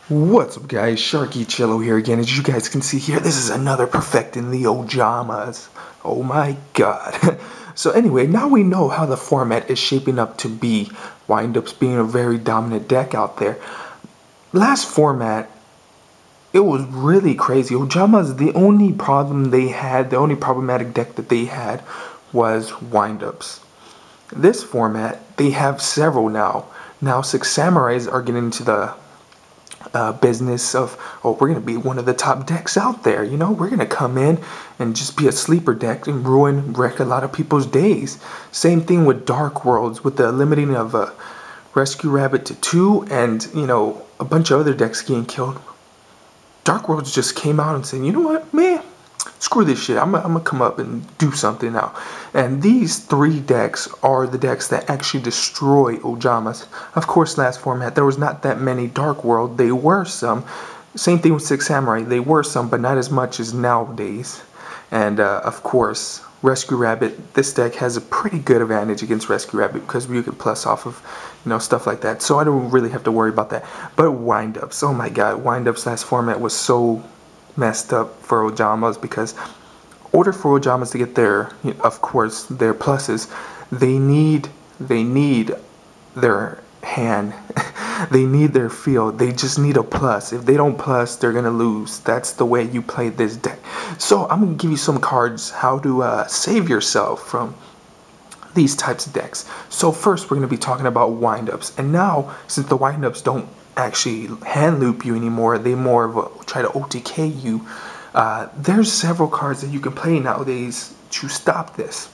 What's up guys, sharkeatyellow here again. As you guys can see here, this is another perfecting the Ojamas. Oh my god. So anyway, now we know how the format is shaping up to be. Windups being a very dominant deck out there. Last format, it was really crazy. Ojamas, the only problem they had, the only problematic deck that they had was windups. This format, they have several now. Now 6 Samurais are getting into the business of, oh, we're going to be one of the top decks out there, you know, we're going to come in and just be a sleeper deck and wreck a lot of people's days. Same thing with Dark Worlds, with the limiting of Rescue Rabbit to 2 and, you know, a bunch of other decks getting killed. Dark Worlds just came out and said, you know what, man, screw this shit, I'm gonna come up and do something now. And these 3 decks are the decks that actually destroy Ojamas. Of course, last format, there was not that many Dark World. They were some. Same thing with 6 Samurai. They were some, but not as much as nowadays. And, of course, Rescue Rabbit. This deck has a pretty good advantage against Rescue Rabbit because you can plus off of, you know, stuff like that. So I don't really have to worry about that. But windups, oh my god, windups last format was so messed up for Ojamas, because in order for Ojamas to get their, you know, of course, their pluses, they need their hand. They need their field. They just need a plus. If they don't plus, they're gonna lose. That's the way you play this deck. So I'm gonna give you some cards how to save yourself from these types of decks. So first we're gonna be talking about windups. And now, since the windups don't actually hand loop you anymore, they more of a try to OTK you. There's several cards that you can play nowadays to stop this.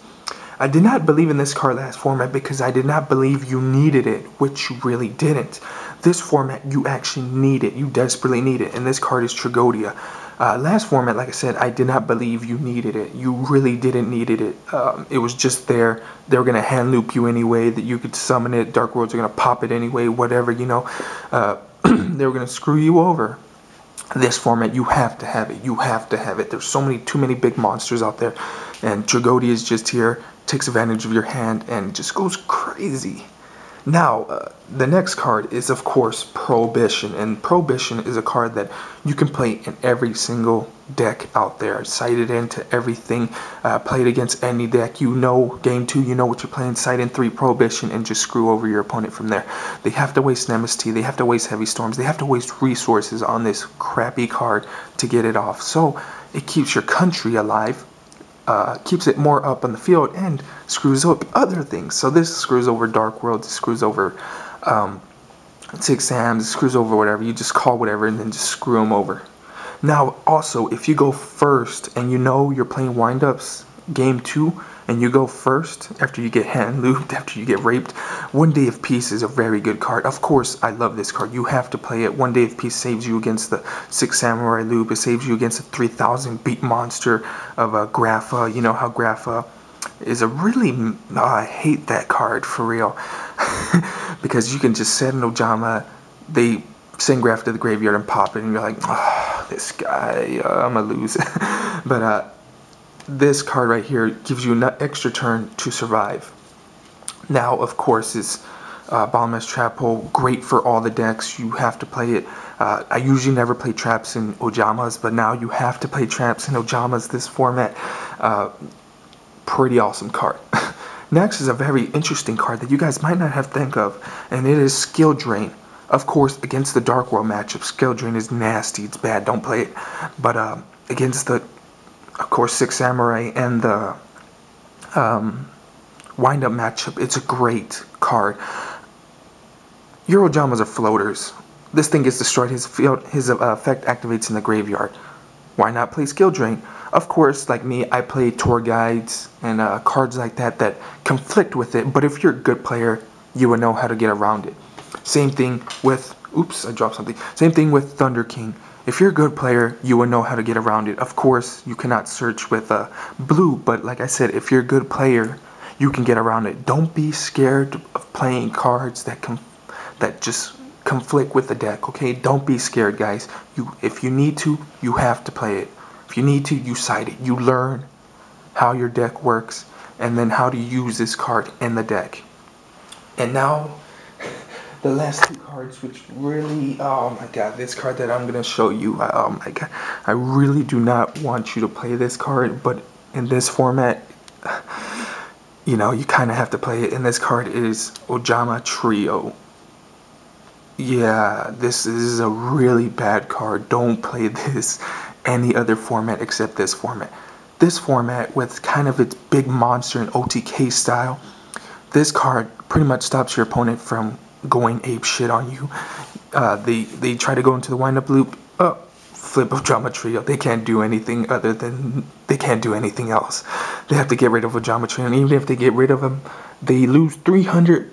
I did not believe in this card last format because I did not believe you needed it, which you really didn't. This format, you actually need it. You desperately need it. And this card is Tragodia. Last format, like I said, I did not believe you needed it. You really didn't need it. It was just there. They were going to hand loop you anyway, that you could summon it. Dark Worlds are going to pop it anyway, whatever, you know. They were going to screw you over. This format, you have to have it. You have to have it. There's too many big monsters out there. And Tragodia is just here, takes advantage of your hand, and just goes crazy. Now, the next card is, of course, Prohibition. And Prohibition is a card that you can play in every single deck out there. Sight it into everything. Play it against any deck. You know, game 2, you know what you're playing. Sight in 3 Prohibition and just screw over your opponent from there. They have to waste an MST. They have to waste Heavy Storms. They have to waste resources on this crappy card to get it off. So, it keeps your country alive. Keeps it more up on the field and screws up other things. So this screws over Dark World, screws over 6 Sams, screws over whatever. You just call whatever and then just screw them over. Now also, if you go first and you know you're playing windups game 2 and you go first after you get hand looped, after you get raped, One Day of Peace is a very good card. Of course, I love this card. You have to play it. One Day of Peace saves you against the 6 Samurai loop. It saves you against a 3,000 beat monster of a Grapha. You know how Grapha is a really... I hate that card, for real. Because you can just set an Ojama, they send Graph to the graveyard and pop it, and you're like, oh, this guy, I'm going to lose. But, this card right here gives you an extra turn to survive. Now, of course, is Bottomless Trap Hole. Great for all the decks. You have to play it. I usually never play traps in Ojamas, but now you have to play traps in Ojamas this format. Pretty awesome card. Next is a very interesting card that you guys might not have think of, and it is Skill Drain. Of course, against the Dark World matchup, Skill Drain is nasty. It's bad. Don't play it. But against the, of course, 6 Samurai and the wind-up matchup, it's a great card. Your Ojamas are floaters. This thing gets destroyed. His effect activates in the graveyard. Why not play Skill Drain? Of course, like me, I play Tour Guides and cards like that that conflict with it. But if you're a good player, you would know how to get around it. Same thing with... Oops, I dropped something. Same thing with Thunder King. If you're a good player, you will know how to get around it. Of course, you cannot search with blue, but like I said, if you're a good player, you can get around it. Don't be scared of playing cards that just conflict with the deck, okay? Don't be scared, guys. If you need to, you have to play it. If you need to, you side it. You learn how your deck works and then how to use this card in the deck. And now... the last two cards, which really, oh my god, this card that I'm going to show you, oh my god, I really do not want you to play this card, but in this format, you know, you kind of have to play it. And this card is Ojama Trio. Yeah, this is a really bad card. Don't play this any other format except this format. This format with kind of its big monster and OTK style, this card pretty much stops your opponent from going ape shit on you. They try to go into the wind-up loop. Flip Ojama Trio. They can't do anything other than, they can't do anything else. They have to get rid of Ojama Trio, and even if they get rid of him, they lose 300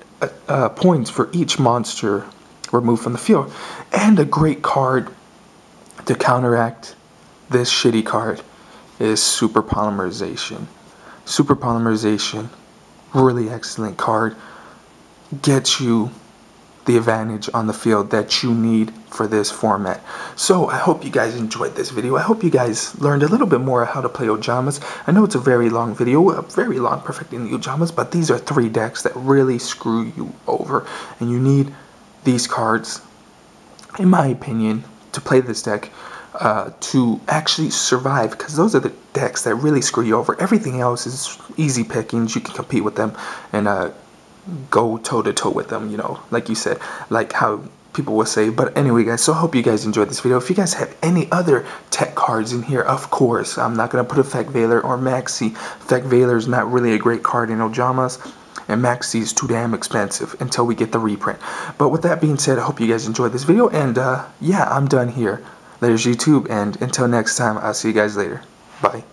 points for each monster removed from the field. And a great card to counteract this shitty card is Super Polymerization. Super Polymerization, really excellent card. Gets you the advantage on the field that you need for this format. So I hope you guys enjoyed this video. I hope you guys learned a little bit more how to play Ojamas. I know it's a very long video, very long perfecting the Ojamas, but these are 3 decks that really screw you over, and you need these cards, in my opinion, to play this deck to actually survive, because those are the decks that really screw you over. Everything else is easy pickings. You can compete with them and go toe-to-toe with them, you know, like you said, like how people will say. But anyway, guys, so I hope you guys enjoyed this video. If you guys have any other tech cards in here, of course, I'm not going to put Effect Veiler or Maxi. Effect Veiler is not really a great card in Ojamas, and Maxi is too damn expensive until we get the reprint. But with that being said, I hope you guys enjoyed this video, and yeah, I'm done here. There's YouTube, and until next time, I'll see you guys later. Bye.